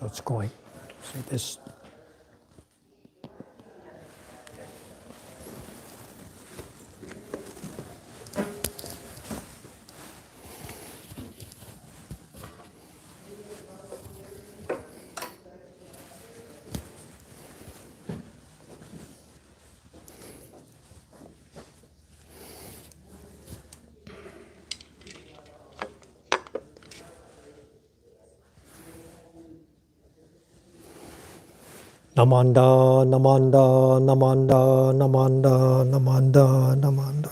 So it's going. So this. Namanda, namanda, namanda, namanda, namanda, namanda,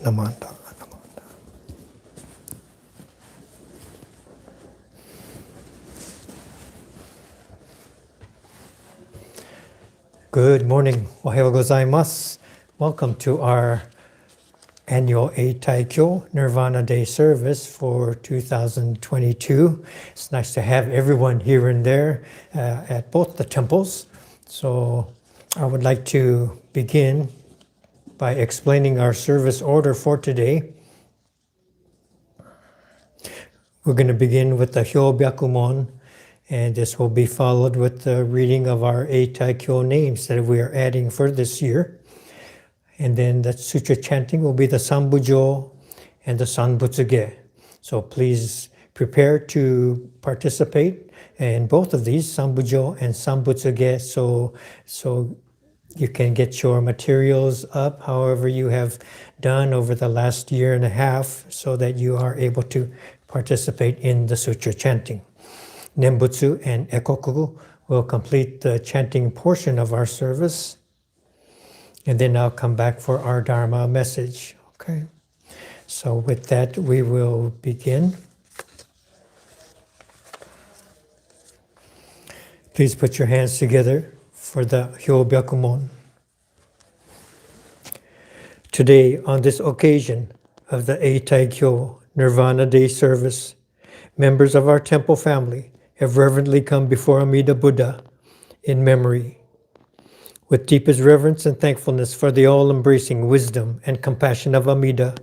namanda, namanda. Good morning. Ohayou gozaimasu. Welcome to our annual Eitaikyo Nirvana Day service for 2022. It's nice to have everyone here and there at both the temples. So I would like to begin by explaining our service order for today. We're going to begin with the Hyobyakumon, and this will be followed with the reading of our Eitaikyo names that we are adding for this year. And then the sutra chanting will be the Sambujo and the Sanbutsuge. So please prepare to participate in both of these, Sambujo and Sanbutsuge, so you can get your materials up however you have done over the last year and a half so that you are able to participate in the sutra chanting. Nembutsu and Ekoku will complete the chanting portion of our service. And then I'll come back for our Dharma message. Okay. So with that, we will begin. Please put your hands together for the Hyobyakumon. Today, on this occasion of the Eitaikyo Nirvana Day service, members of our temple family have reverently come before Amida Buddha in memory. With deepest reverence and thankfulness for the all-embracing wisdom and compassion of Amida,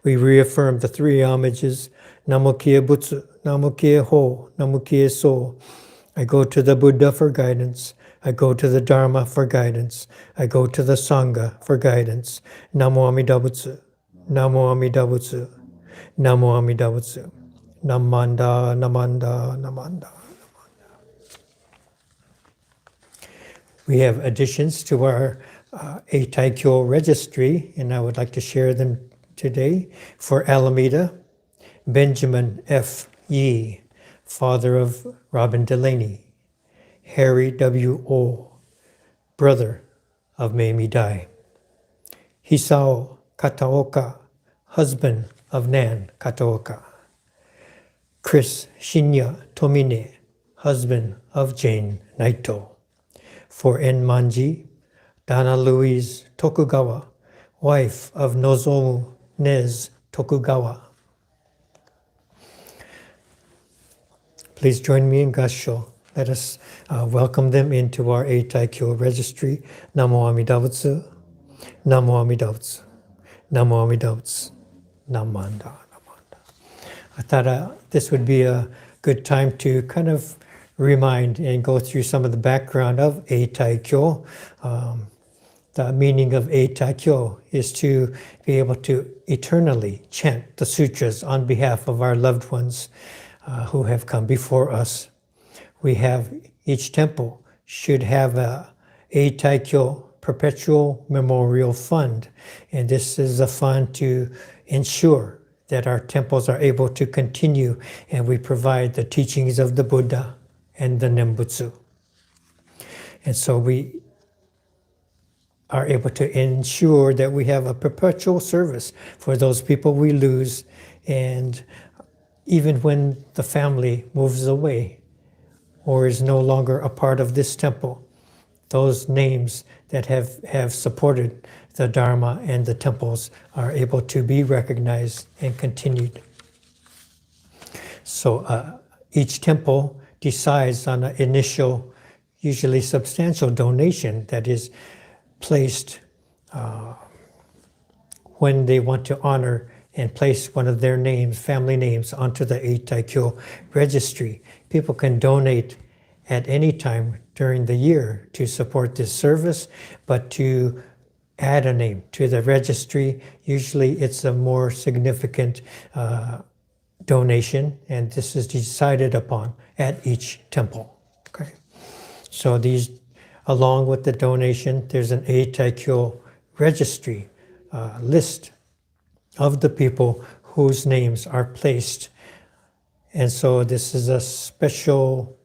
we reaffirm the three homages, Namo Kie Butsu, Namo Kie Ho, Namo Kie So. I go to the Buddha for guidance. I go to the Dharma for guidance. I go to the Sangha for guidance. Namo Amida Butsu, Namo Amida Butsu, Namo Amida Butsu. Namanda, Namanda, Namanda. We have additions to our Eitaikyo registry, and I would like to share them today. For Alameda, Benjamin F. Yee, father of Robin Delaney. Harry W. O., brother of Mamie Dai. Hisao Kataoka, husband of Nan Kataoka. Chris Shinya Tomine, husband of Jane Naito. For Enmanji, Dana Louise Tokugawa, wife of Nozomu Nez Tokugawa. Please join me in Gassho. Let us welcome them into our Eitaikyo registry. Namo Amida Butsu, Namo Amida Butsu, Namo Amida Butsu, Namanda, Namanda. I thought this would be a good time to kind of remind and go through some of the background of Eitaikyo. The meaning of Eitaikyo is to be able to eternally chant the sutras on behalf of our loved ones who have come before us. We have, each temple should have a Eitaikyo Perpetual Memorial Fund, and this is a fund to ensure that our temples are able to continue and we provide the teachings of the Buddha and the Nembutsu. And so we are able to ensure that we have a perpetual service for those people we lose, and even when the family moves away or is no longer a part of this temple, those names that have supported the Dharma and the temples are able to be recognized and continued. So each temple decides on an initial, usually substantial donation that is placed when they want to honor and place one of their names, family names, onto the Eitaikyo registry. People can donate at any time during the year to support this service, but to add a name to the registry, usually it's a more significant donation, and this is decided upon at each temple. Okay, so these, along with the donation, there's an Eitaikyo registry list of the people whose names are placed. And so this is a special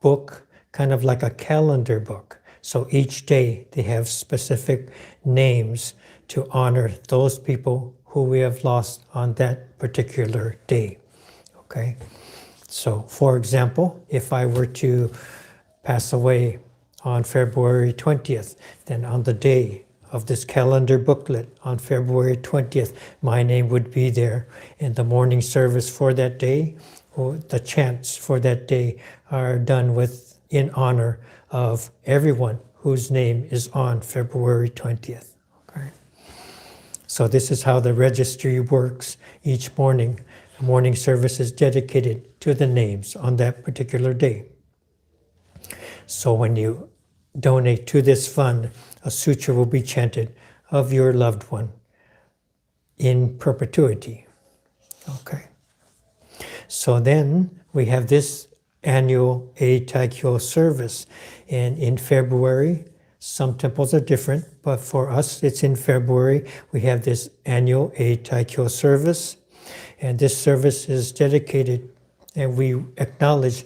book, kind of like a calendar book. So each day they have specific names to honor those people who we have lost on that particular day. Okay? So, for example, if I were to pass away on February 20th, then on the day of this calendar booklet on February 20th, my name would be there. And the morning service for that day, or the chants for that day, are done with in honor of everyone whose name is on February 20th. Okay? So this is how the registry works. Each morning, the morning service is dedicated to the names on that particular day. So when you donate to this fund, a sutra will be chanted of your loved one in perpetuity. Okay. So then we have this annual Eitaikyo service. And in February, some temples are different, but for us it's in February. We have this annual Eitaikyo service. And this service is dedicated, and we acknowledge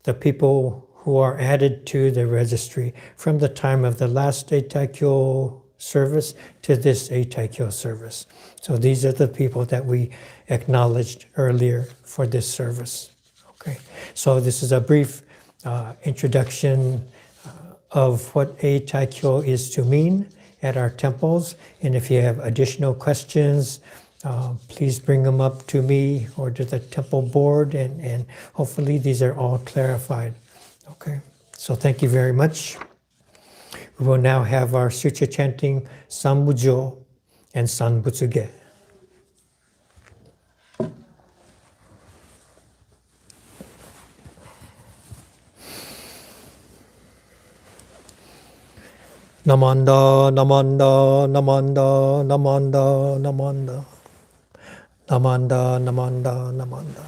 the people who are added to the registry from the time of the last Eitaikyo service to this Eitaikyo service. So these are the people that we acknowledged earlier for this service. Okay, so this is a brief introduction of what Eitaikyo is to mean at our temples. And if you have additional questions, please bring them up to me or to the temple board, and hopefully these are all clarified. Okay, so thank you very much. We will now have our sutra chanting Sambujo and Sanbutsuge. Namanda, namanda, namanda, namanda, namanda. Namanda, namanda, namanda.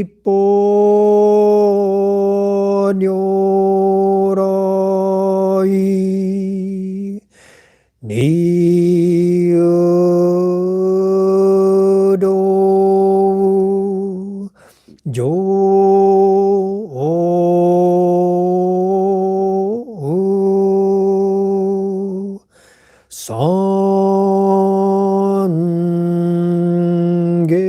一歩如来二有道上三下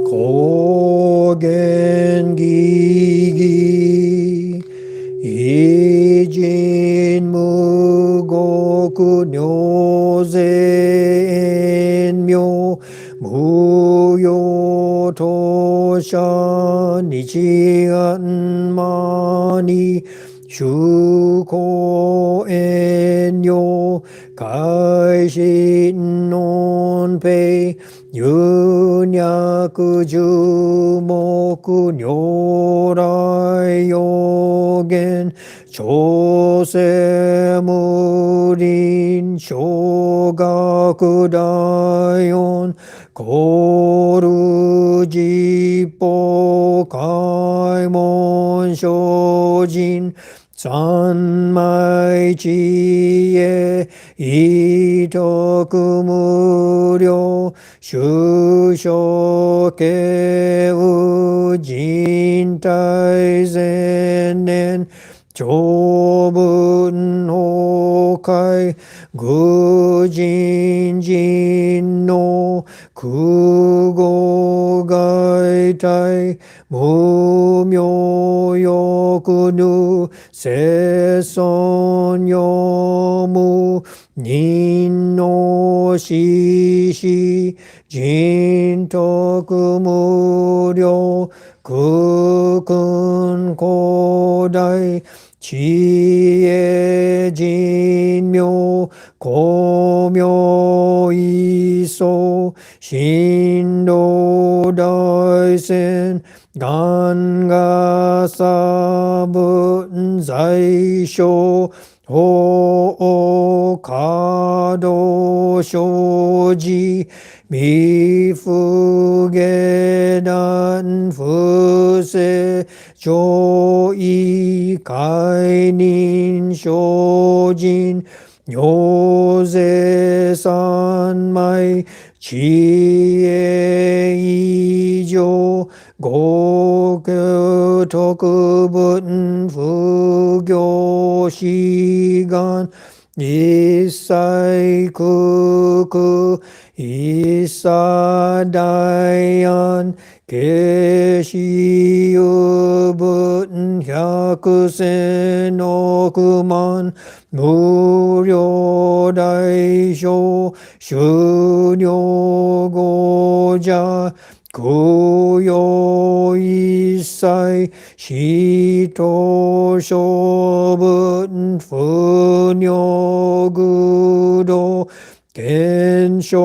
高原義義人無極妙善妙無用当社日安間に修行縁用改心論平有脈十目如来予言調整無輪小学大音コール実法開門精進三昧智慧意徳無量修正慶右人体前年長文法界愚人人の空語外体無明欲ぬ世尊用無人の死死人徳無量空君広大知恵人妙光明一層神道大仙願が差分在所法華道生じ未不下段不正上位解任精進行税三昧知恵以上五教特分不行志願一切空空一切大安慶死有分百千億万無量大小修行語者供養一切使徒諸分不尿愚道見性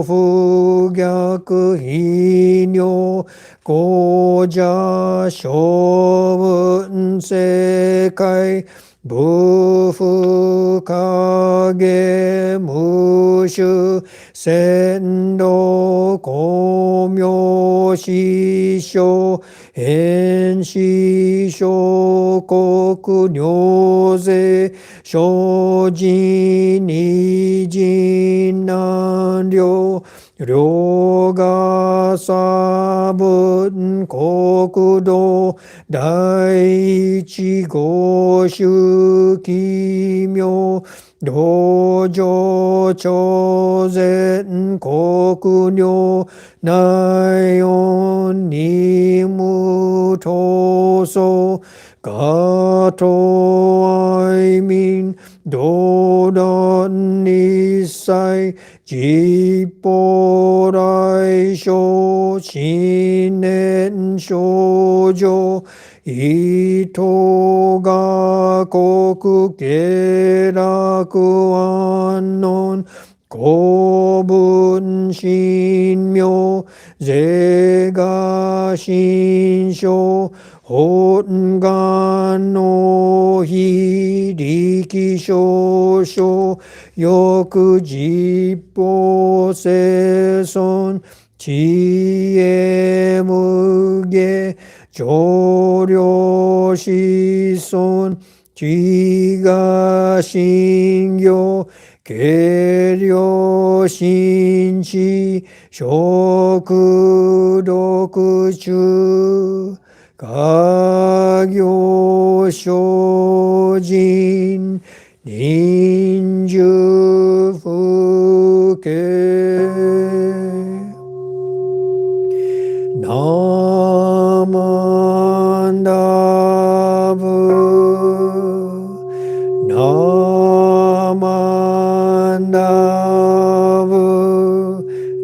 不逆非尿後者諸分世界不不影無種先導光明師匠変師匠国尿税精進二人難量量が差分国土第一五種奇妙道場超然国尿内音二 toso gato I mean dodan nisai jiporai sho shinen shoujo ito ga koku keraku anon kobun shinmyo zega shinsho hongan no hiriki shosho yoku jippo seson chie muge joryo shison chiga shingyo keryo shinchi shokudoku chu kagyo shojin ninju fuke namandavu namandavu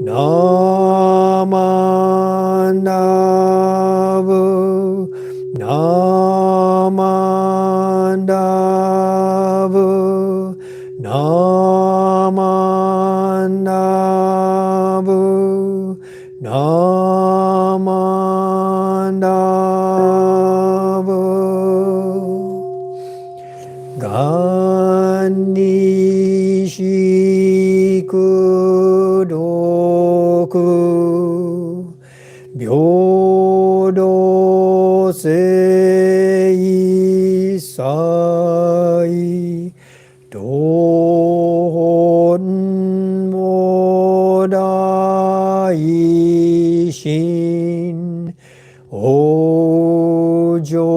namandavu namandavu namandavu namandavu Ganishikudoku Byodo Seisai Dohon Modaishin Ojo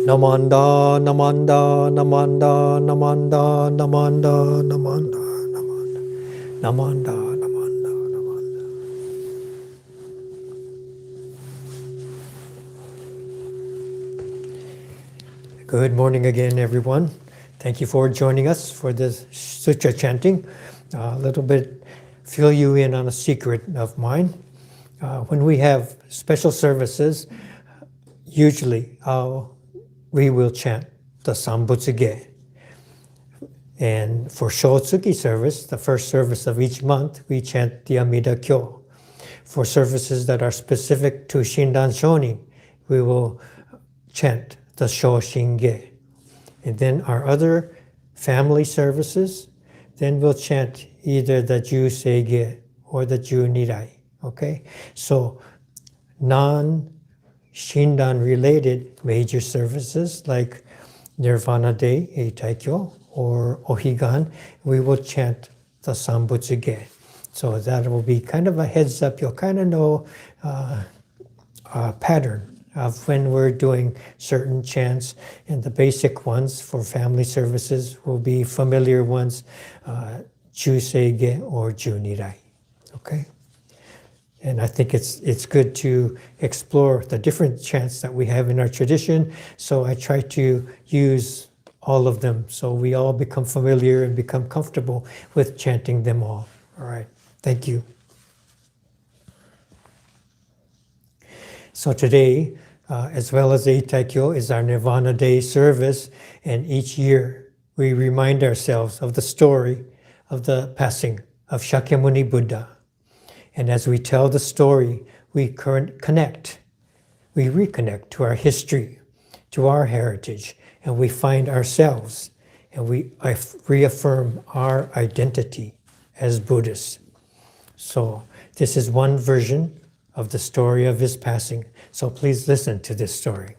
Namanda, namanda, namanda, namanda, namanda, namanda, namanda, namanda, namanda, namanda. Good morning again, everyone. Thank you for joining us for this sutra chanting. A little bit, fill you in on a secret of mine. When we have special services, usually we will chant the Sambutsuge. And for Shotsuki service, the first service of each month, we chant the Amida Kyo. For services that are specific to Shindan Shonin, we will chant the Shoshinge. And then our other family services, then we'll chant either the Juseige or the Junirai. Okay? So non-Shindan related major services like Nirvana Day, Eitaikyo, or Ohigan, we will chant the Sambutsuge. So that will be kind of a heads up. You'll kind of know a pattern of when we're doing certain chants, and the basic ones for family services will be familiar ones, Juseige or Junirai. Okay? And I think it's good to explore the different chants that we have in our tradition. So I try to use all of them so we all become familiar and become comfortable with chanting them all. All right. Thank you. So today, as well as Eitaikyo, is our Nirvana Day service. And each year we remind ourselves of the story of the passing of Shakyamuni Buddha. And as we tell the story, we reconnect to our history, to our heritage, and we find ourselves, and we reaffirm our identity as Buddhists. So this is one version of the story of his passing. So please listen to this story.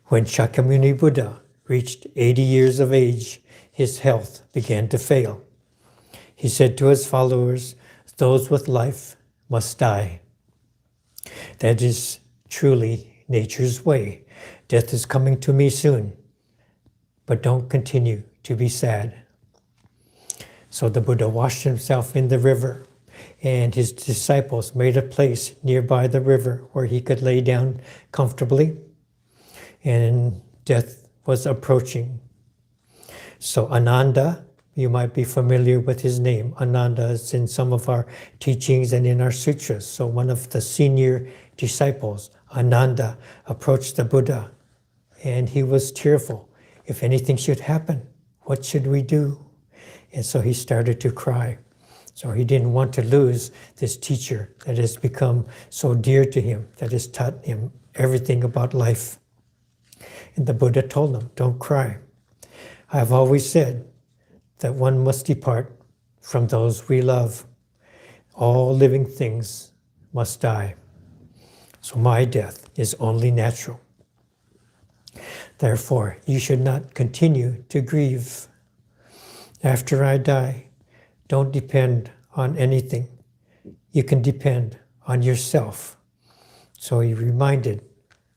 When Shakyamuni Buddha reached 80 years of age, his health began to fail. He said to his followers, "Those with life, must die. That is truly nature's way. Death is coming to me soon, but don't continue to be sad. So the Buddha washed himself in the river, and his disciples made a place nearby the river where he could lay down comfortably, and death was approaching. So Ananda, you might be familiar with his name. Ananda is in some of our teachings and in our sutras. So one of the senior disciples, Ananda, approached the Buddha, and he was tearful. If anything should happen, what should we do? And so he started to cry. So he didn't want to lose this teacher that has become so dear to him, that has taught him everything about life. And the Buddha told him, don't cry. I've always said that one must depart from those we love. All living things must die. So my death is only natural. Therefore, you should not continue to grieve. After I die, don't depend on anything. You can depend on yourself. So he reminded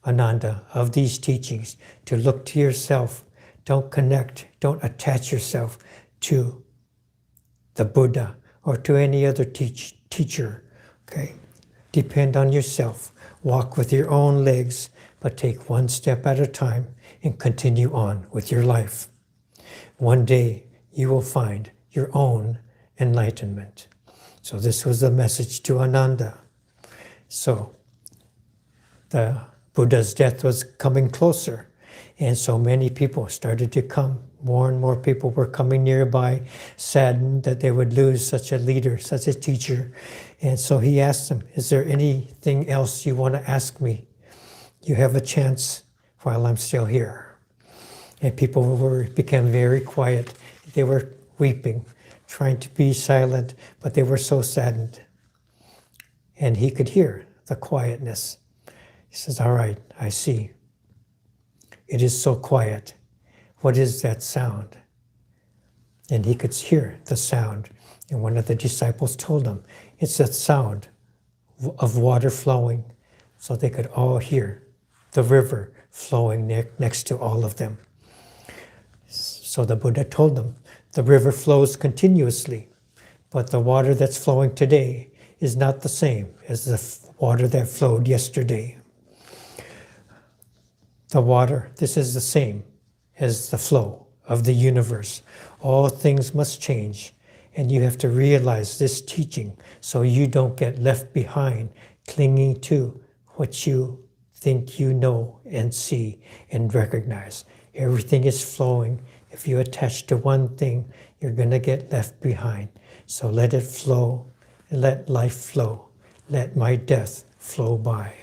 Ananda of these teachings, to look to yourself. Don't connect, don't attach yourself to the Buddha or to any other teacher. Okay? Depend on yourself. Walk with your own legs, but take one step at a time and continue on with your life. One day you will find your own enlightenment. So this was the message to Ananda. So the Buddha's death was coming closer, and so many people started to come. More and more people were coming nearby, saddened that they would lose such a leader, such a teacher. And so he asked them, is there anything else you want to ask me? You have a chance while I'm still here. And people became very quiet. They were weeping, trying to be silent, but they were so saddened. And he could hear the quietness. He says, all right, I see. It is so quiet. What is that sound? And he could hear the sound. And one of the disciples told him, it's that sound of water flowing. So they could all hear the river flowing next to all of them. So the Buddha told them, the river flows continuously, but the water that's flowing today is not the same as the water that flowed yesterday. The water, this is the same as the flow of the universe. All things must change, and you have to realize this teaching so you don't get left behind clinging to what you think you know and see and recognize. Everything is flowing. If you attach to one thing, you're going to get left behind. So let it flow, and let life flow. Let my death flow by.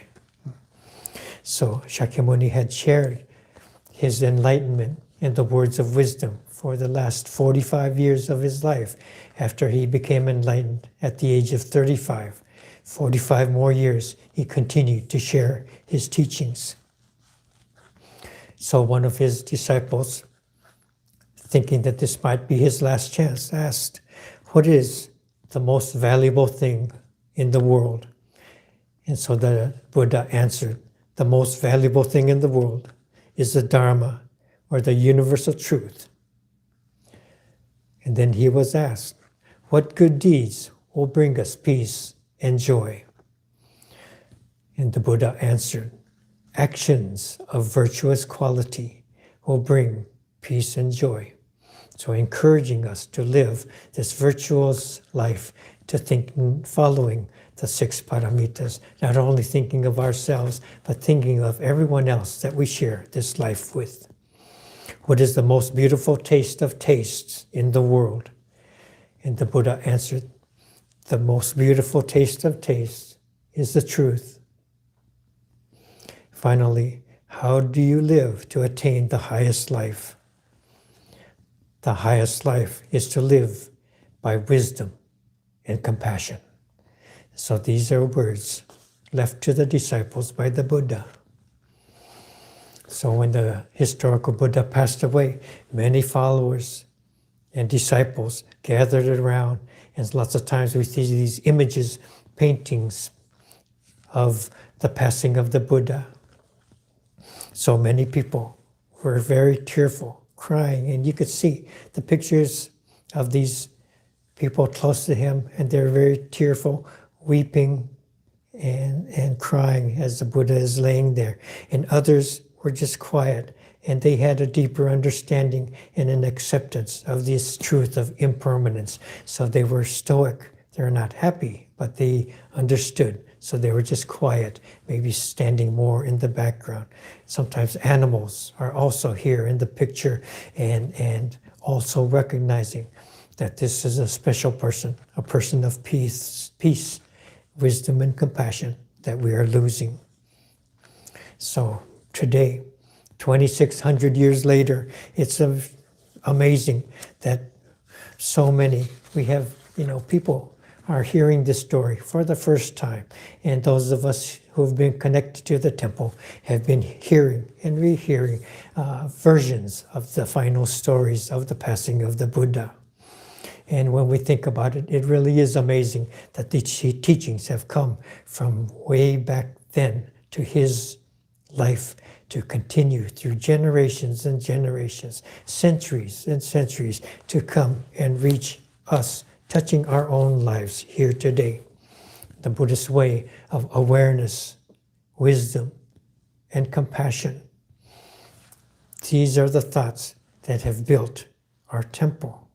So Shakyamuni had shared his enlightenment and the words of wisdom for the last 45 years of his life after he became enlightened at the age of 35. 45 more years he continued to share his teachings. So one of his disciples, thinking that this might be his last chance, asked, what is the most valuable thing in the world? And so the Buddha answered, the most valuable thing in the world is the Dharma, or the universal truth. And then he was asked, what good deeds will bring us peace and joy? And the Buddha answered, actions of virtuous quality will bring peace and joy. So encouraging us to live this virtuous life, to think following the 6 paramitas, not only thinking of ourselves, but thinking of everyone else that we share this life with. What is the most beautiful taste of tastes in the world? And the Buddha answered, the most beautiful taste of tastes is the truth. Finally, how do you live to attain the highest life? The highest life is to live by wisdom and compassion. So these are words left to the disciples by the Buddha. So when the historical Buddha passed away, many followers and disciples gathered around, and lots of times we see these images paintings of the passing of the Buddha. So many people were very tearful, crying, and you could see the pictures of these people close to him, and they're very tearful, weeping and crying as the Buddha is laying there. And others were just quiet, and they had a deeper understanding and an acceptance of this truth of impermanence. So they were stoic. They're not happy, but they understood. So they were just quiet, maybe standing more in the background. Sometimes animals are also here in the picture, and also recognizing that this is a special person, a person of peace, wisdom, and compassion that we are losing. So today, 2,600 years later, it's amazing that so many, we have, people are hearing this story for the first time. And those of us who have been connected to the temple have been hearing and rehearing versions of the final stories of the passing of the Buddha. And when we think about it, it really is amazing that these teachings have come from way back then to his life to continue through generations and generations, centuries and centuries to come and reach us, touching our own lives here today. The Buddhist way of awareness, wisdom, and compassion. These are the thoughts that have built our temple.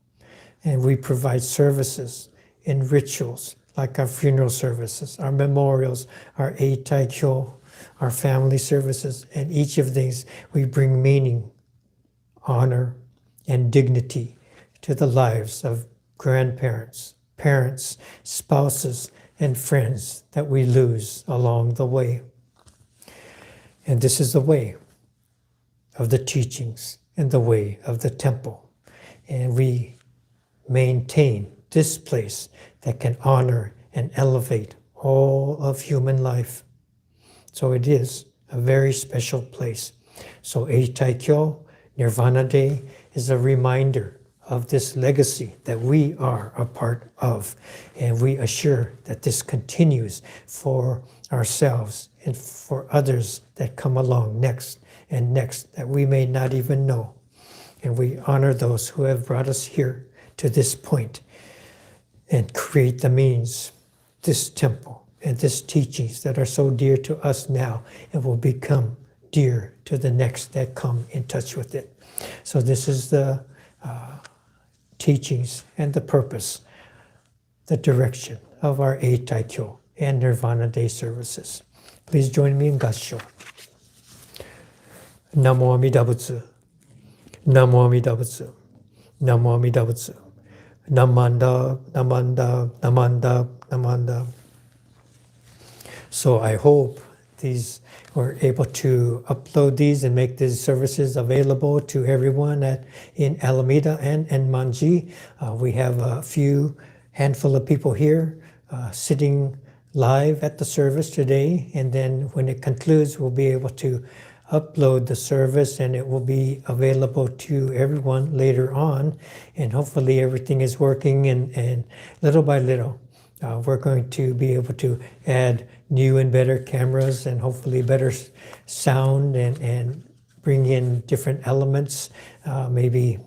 And we provide services and rituals like our funeral services, our memorials, our Eitaikyo, our family services, and each of these we bring meaning, honor, and dignity to the lives of grandparents, parents, spouses, and friends that we lose along the way. And this is the way of the teachings and the way of the temple. And we maintain this place that can honor and elevate all of human life. So it is a very special place. So Eitaikyo, Nirvana Day, is a reminder of this legacy that we are a part of. And we assure that this continues for ourselves and for others that come along next and next that we may not even know. And we honor those who have brought us here to this point and create the means, this temple and this teachings that are so dear to us now and will become dear to the next that come in touch with it. So this is the teachings and the purpose, the direction of our Eitaikyo and Nirvana Day services. Please join me in Gassho. Namo Amida Butsu. Namo Amida Butsu. Namo Amida Butsu. Namanda, Namanda, Namanda, Namanda. So I hope we're able to upload these and make these services available to everyone in Alameda and Manji. We have a handful of people here sitting live at the service today, and then when it concludes, we'll be able to upload the service and it will be available to everyone later on, and hopefully everything is working, and little by little we're going to be able to add new and better cameras and hopefully better sound and bring in different elements, maybe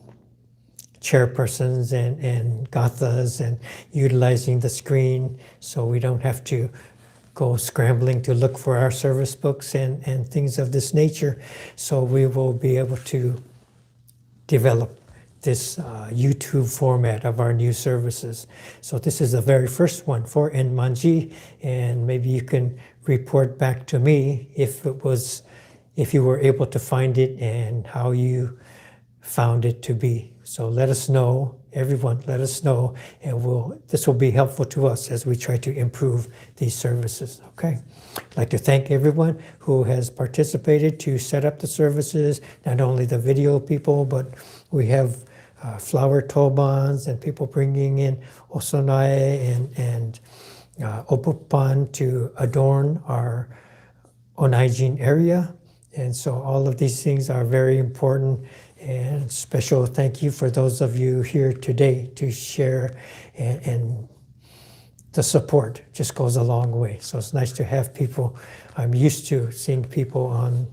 chairpersons and gathas, and utilizing the screen so we don't have to go scrambling to look for our service books and things of this nature. So we will be able to develop this YouTube format of our new services. So this is the very first one for Enmanji, and maybe you can report back to me if you were able to find it and how you found it to be. So let us know, everyone, let us know, and this will be helpful to us as we try to improve these services, okay? I'd like to thank everyone who has participated to set up the services, not only the video people, but we have flower tobans and people bringing in osonai and opupan to adorn our onaijin area. And so all of these things are very important. And special thank you for those of you here today to share and the support just goes a long way. So it's nice to have people. I'm used to seeing people on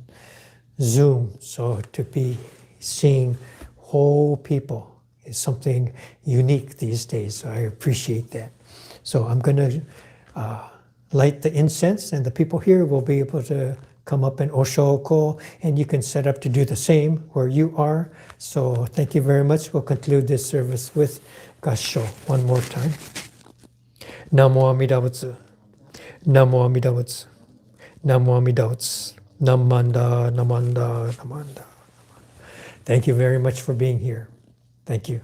Zoom, so to be seeing whole people is something unique these days. So I appreciate that. So I'm going to light the incense, and the people here will be able to come up and oshoko, and you can set up to do the same where you are. So thank you very much. We'll conclude this service with Gassho one more time. Namo Amida Butsu. Namo Amida Butsu. Namo Amida Butsu. Namanda, Namanda, Namanda. Thank you very much for being here. Thank you.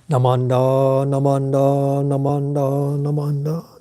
Namanda, Namanda, Namanda, Namanda.